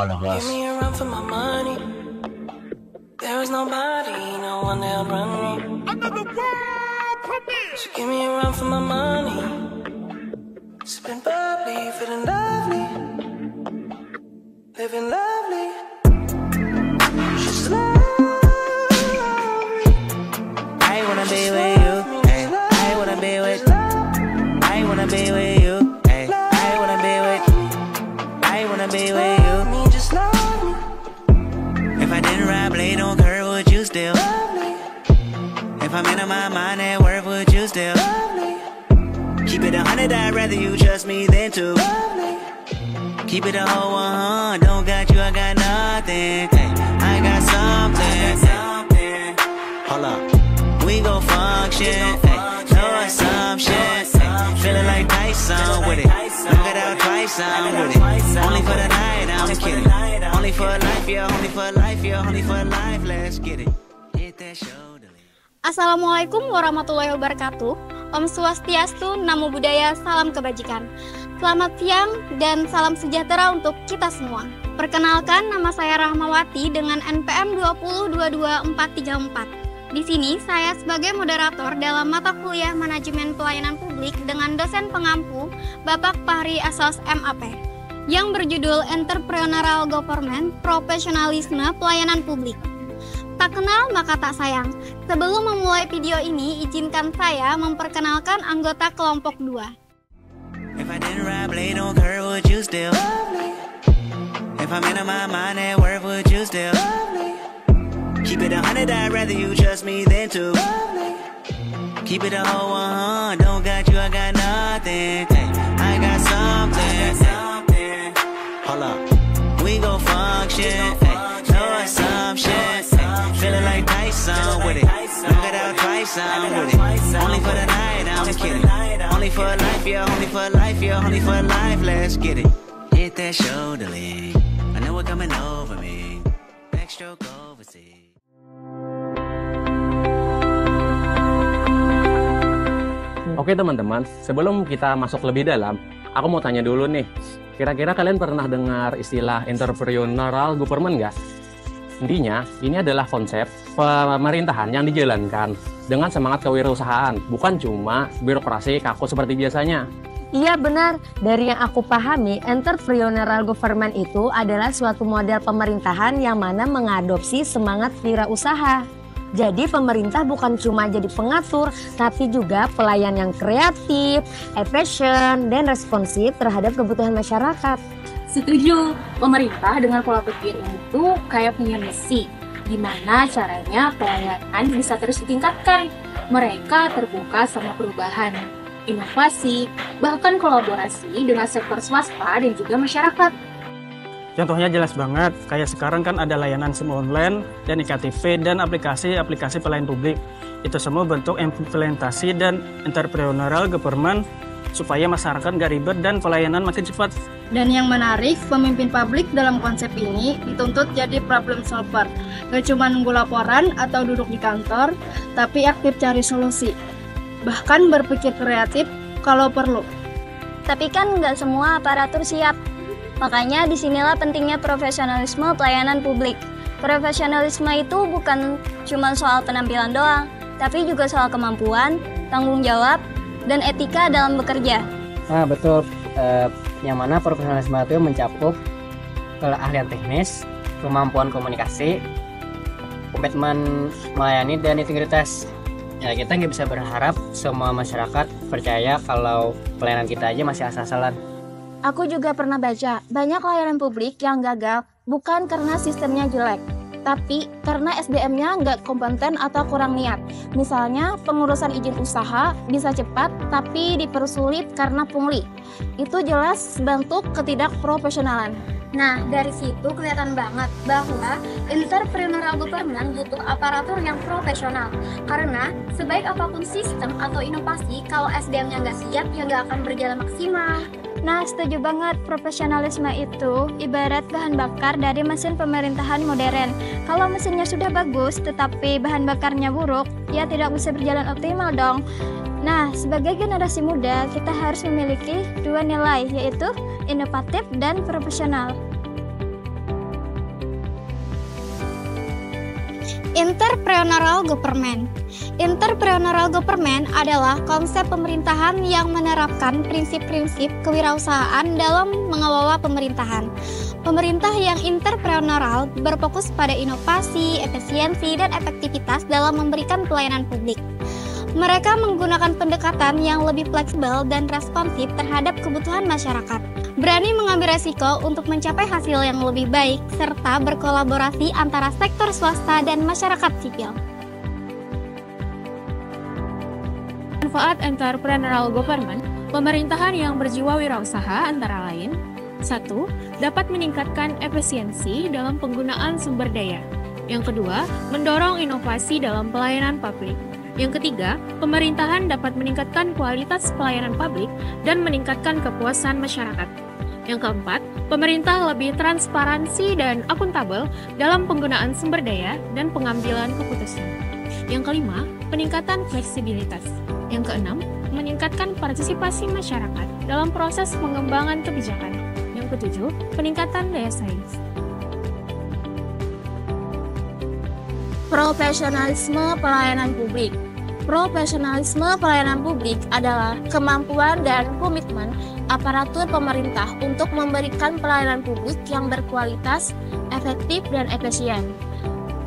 all of us. Give me a run for my money. There is nobody, no one that'll run me. Another world premiere. So give me a run for my money. Sipping bubbly, feeling lovely, living lovely. She's lovely. I wanna be with you. Ay, I wanna be with. I wanna be with you. Ay, I wanna be with. I wanna be with you. Me just love me. If I didn't ride blade on curve, would you still? If I'm in my mind at work, would you still? Keep it 100, I'd rather you trust me than to. Keep it a whole 100, don't got you, I got nothing. Hey, I got something. Hey, hold up, we gon' function. Hey, no assumption. Hey, feeling like Tyson with it. Knock it out twice, I'm with it. Only for the night, I'm kidding. Only for life, yeah, only for life, yeah, only for life. Let's get it. Hit that shoulder. Assalamualaikum warahmatullahi wabarakatuh. Om Swastiastu, Namo Buddhaya, salam kebajikan. Selamat siang dan salam sejahtera untuk kita semua. Perkenalkan, nama saya Rahmawati dengan NPM 2022434. Di sini saya sebagai moderator dalam mata kuliah Manajemen Pelayanan Publik dengan dosen pengampu Bapak Fahri Asos MAP yang berjudul Entrepreneurial Government, Profesionalisme Pelayanan Publik. Tak kenal maka tak sayang. Sebelum memulai video ini, izinkan saya memperkenalkan anggota kelompok 2. If I didn't ride blade on curve, would you still? If I'm in my mind at work, would you still? Keep it 100, I'd rather you trust me than to. Keep it a whole 100, don't got you, I got nothing. Hey, I got something. Hold up, we gon' function. Hey, no assumption. Hey, feeling like Tyson with it. Knock it out twice, I'm with it. Only for the night, I'm kidding. Only for life, yeah, only for life, yeah, only for life. Let's get it. Hit that shoulder lean. I know it coming over me. Backstroke overseas. Oke teman-teman, sebelum kita masuk lebih dalam, aku mau tanya dulu nih, kira-kira kalian pernah dengar istilah entrepreneurial government nggak? Intinya, ini adalah konsep pemerintahan yang dijalankan dengan semangat kewirausahaan, bukan cuma birokrasi kaku seperti biasanya. Iya benar, dari yang aku pahami, entrepreneurial government itu adalah suatu model pemerintahan yang mana mengadopsi semangat wirausaha. Jadi pemerintah bukan cuma jadi pengatur, tapi juga pelayan yang kreatif, efisien, dan responsif terhadap kebutuhan masyarakat. Setuju, pemerintah dengan pola pikir itu kayak punya misi, di mana caranya pelayanan bisa terus ditingkatkan. Mereka terbuka sama perubahan, inovasi, bahkan kolaborasi dengan sektor swasta dan juga masyarakat. Contohnya jelas banget, kayak sekarang kan ada layanan SIM online dan iktv dan aplikasi-aplikasi pelayanan publik. Itu semua bentuk implementasi dan entrepreneurial government supaya masyarakat gak ribet dan pelayanan makin cepat. Dan yang menarik, pemimpin publik dalam konsep ini dituntut jadi problem solver. Gak cuma nunggu laporan atau duduk di kantor, tapi aktif cari solusi. Bahkan berpikir kreatif kalau perlu. Tapi kan nggak semua aparatur siap. Makanya disinilah pentingnya profesionalisme pelayanan publik. Profesionalisme itu bukan cuma soal penampilan doang, tapi juga soal kemampuan, tanggung jawab, dan etika dalam bekerja. Nah betul, yang mana profesionalisme itu mencakup keahlian teknis, kemampuan komunikasi, komitmen melayani, dan integritas. Ya kita nggak bisa berharap semua masyarakat percaya kalau pelayanan kita aja masih asal-asalan. Aku juga pernah baca, banyak layanan publik yang gagal bukan karena sistemnya jelek, tapi karena SDM-nya nggak kompeten atau kurang niat. Misalnya, pengurusan izin usaha bisa cepat, tapi dipersulit karena pungli. Itu jelas bentuk ketidakprofesionalan. Nah, dari situ kelihatan banget bahwa entrepreneurial government butuh aparatur yang profesional. Karena sebaik apapun sistem atau inovasi, kalau SDM-nya nggak siap, ya nggak akan berjalan maksimal. Nah, setuju banget. Profesionalisme itu ibarat bahan bakar dari mesin pemerintahan modern. Kalau mesinnya sudah bagus, tetapi bahan bakarnya buruk, ya tidak bisa berjalan optimal dong. Nah, sebagai generasi muda, kita harus memiliki dua nilai, yaitu inovatif dan profesional. Entrepreneurial Government. Entrepreneurial Government adalah konsep pemerintahan yang menerapkan prinsip-prinsip kewirausahaan dalam mengelola pemerintahan. Pemerintah yang entrepreneurial berfokus pada inovasi, efisiensi, dan efektivitas dalam memberikan pelayanan publik. Mereka menggunakan pendekatan yang lebih fleksibel dan responsif terhadap kebutuhan masyarakat. Berani mengambil resiko untuk mencapai hasil yang lebih baik, serta berkolaborasi antara sektor swasta dan masyarakat sipil. Manfaat entrepreneurial government, pemerintahan yang berjiwa wirausaha antara lain: 1. Dapat meningkatkan efisiensi dalam penggunaan sumber daya. Yang kedua, mendorong inovasi dalam pelayanan publik. Yang ketiga, pemerintahan dapat meningkatkan kualitas pelayanan publik dan meningkatkan kepuasan masyarakat. Yang keempat, pemerintah lebih transparansi dan akuntabel dalam penggunaan sumber daya dan pengambilan keputusan. Yang kelima, peningkatan fleksibilitas. Yang keenam, meningkatkan partisipasi masyarakat dalam proses pengembangan kebijakan. Yang ketujuh, peningkatan daya saing. Profesionalisme pelayanan publik. Profesionalisme pelayanan publik adalah kemampuan dan komitmen aparatur pemerintah untuk memberikan pelayanan publik yang berkualitas, efektif, dan efisien.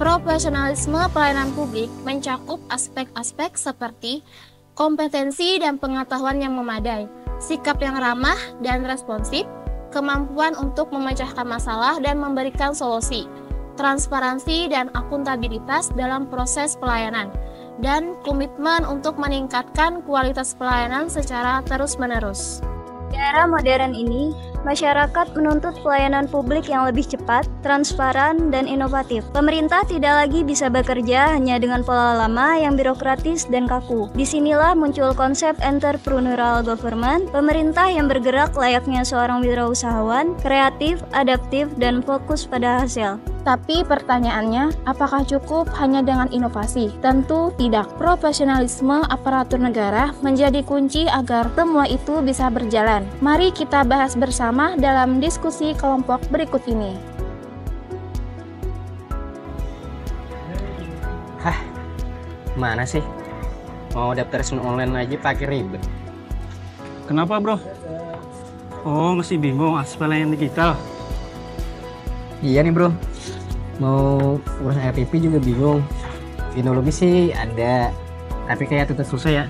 Profesionalisme pelayanan publik mencakup aspek-aspek seperti kompetensi dan pengetahuan yang memadai, sikap yang ramah dan responsif, kemampuan untuk memecahkan masalah dan memberikan solusi, transparansi dan akuntabilitas dalam proses pelayanan, dan komitmen untuk meningkatkan kualitas pelayanan secara terus-menerus. Di era modern ini, masyarakat menuntut pelayanan publik yang lebih cepat, transparan, dan inovatif. Pemerintah tidak lagi bisa bekerja hanya dengan pola lama yang birokratis dan kaku. Disinilah muncul konsep entrepreneurial government, pemerintah yang bergerak layaknya seorang wirausahawan, kreatif, adaptif, dan fokus pada hasil. Tapi pertanyaannya, apakah cukup hanya dengan inovasi? Tentu tidak. Profesionalisme aparatur negara menjadi kunci agar semua itu bisa berjalan. Mari kita bahas bersama dalam diskusi kelompok berikut ini. Hah, mana sih? Mau daftar SIM online aja pakai ribet. Kenapa bro? Oh, masih bingung aspek yang digital. Iya nih bro, mau urus RTP juga bingung. Teknologi sih ada, tapi kayak tetap susah ya.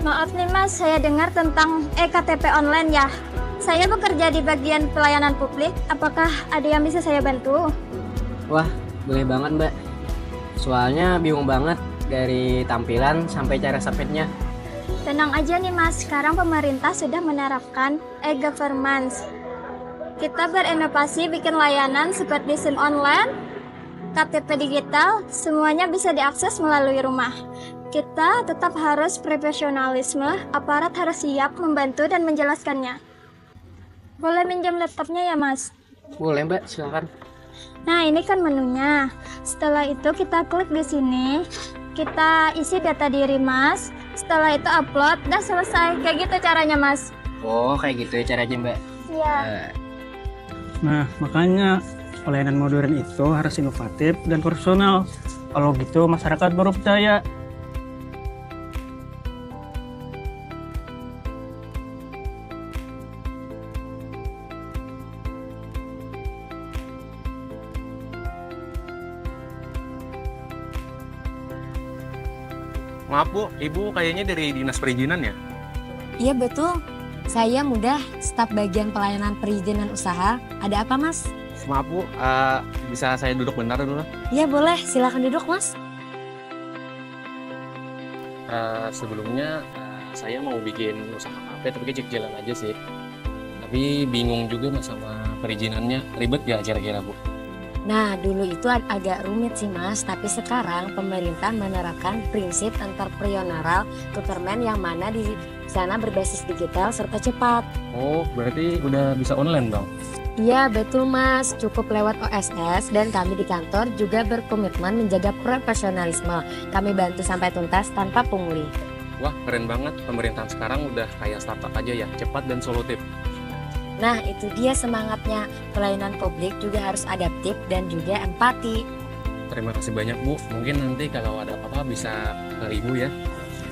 Maaf nih mas, saya dengar tentang EKTP online ya. Saya bekerja di bagian pelayanan publik, apakah ada yang bisa saya bantu? Wah, boleh banget mbak. Soalnya bingung banget dari tampilan sampai cara submitnya. Tenang aja nih mas, sekarang pemerintah sudah menerapkan e-governance. Kita berinovasi bikin layanan seperti SIM online, KTP digital, semuanya bisa diakses melalui rumah. Kita tetap harus profesionalisme, aparat harus siap membantu dan menjelaskannya. Boleh minjam laptopnya ya mas? Boleh mbak, silakan. Nah ini kan menunya. Setelah itu kita klik di sini, kita isi data diri mas. Setelah itu upload, dan selesai. Kayak gitu caranya mas. Oh kayak gitu ya caranya mbak. Iya. Nah, makanya pelayanan modern itu harus inovatif dan profesional. Kalau gitu masyarakat baru percaya. Maaf Bu, Ibu kayaknya dari Dinas Perizinan ya? Iya betul. Saya Mudah, staf bagian pelayanan perizinan usaha. Ada apa mas? Maaf Bu, bisa saya duduk bentar dulu? Iya boleh, silakan duduk mas. Sebelumnya saya mau bikin usaha kafe tapi kecil-kecilan aja sih. Tapi bingung juga mas sama perizinannya, ribet gak kira-kira Bu? Nah dulu itu agak rumit sih mas, tapi sekarang pemerintah menerapkan prinsip entrepreneurial government yang mana di sana berbasis digital serta cepat. Oh berarti udah bisa online dong? Iya betul mas, cukup lewat OSS dan kami di kantor juga berkomitmen menjaga profesionalisme. Kami bantu sampai tuntas tanpa pungli. Wah keren banget, pemerintahan sekarang udah kayak startup aja ya, cepat dan solutif. Nah itu dia semangatnya, pelayanan publik juga harus adaptif dan juga empati. Terima kasih banyak Bu. Mungkin nanti kalau ada apa-apa bisa ke Ibu ya.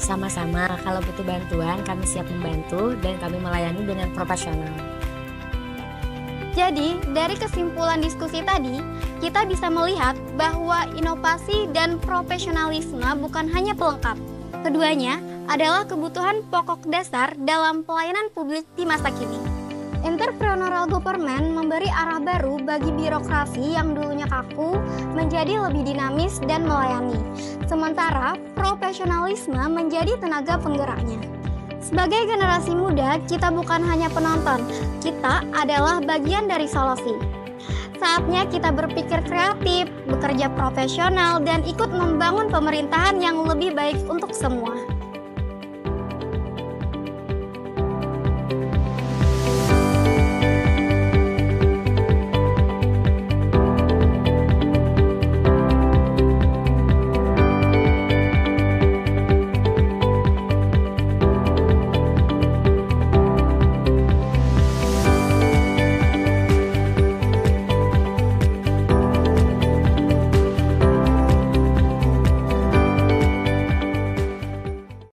Sama-sama, kalau butuh bantuan kami siap membantu dan kami melayani dengan profesional. Jadi, dari kesimpulan diskusi tadi, kita bisa melihat bahwa inovasi dan profesionalisme bukan hanya pelengkap. Keduanya adalah kebutuhan pokok dasar dalam pelayanan publik di masa kini. Entrepreneurial government memberi arah baru bagi birokrasi yang dulunya kaku menjadi lebih dinamis dan melayani. Sementara profesionalisme menjadi tenaga penggeraknya. Sebagai generasi muda, kita bukan hanya penonton, kita adalah bagian dari solusi. Saatnya kita berpikir kreatif, bekerja profesional, dan ikut membangun pemerintahan yang lebih baik untuk semua.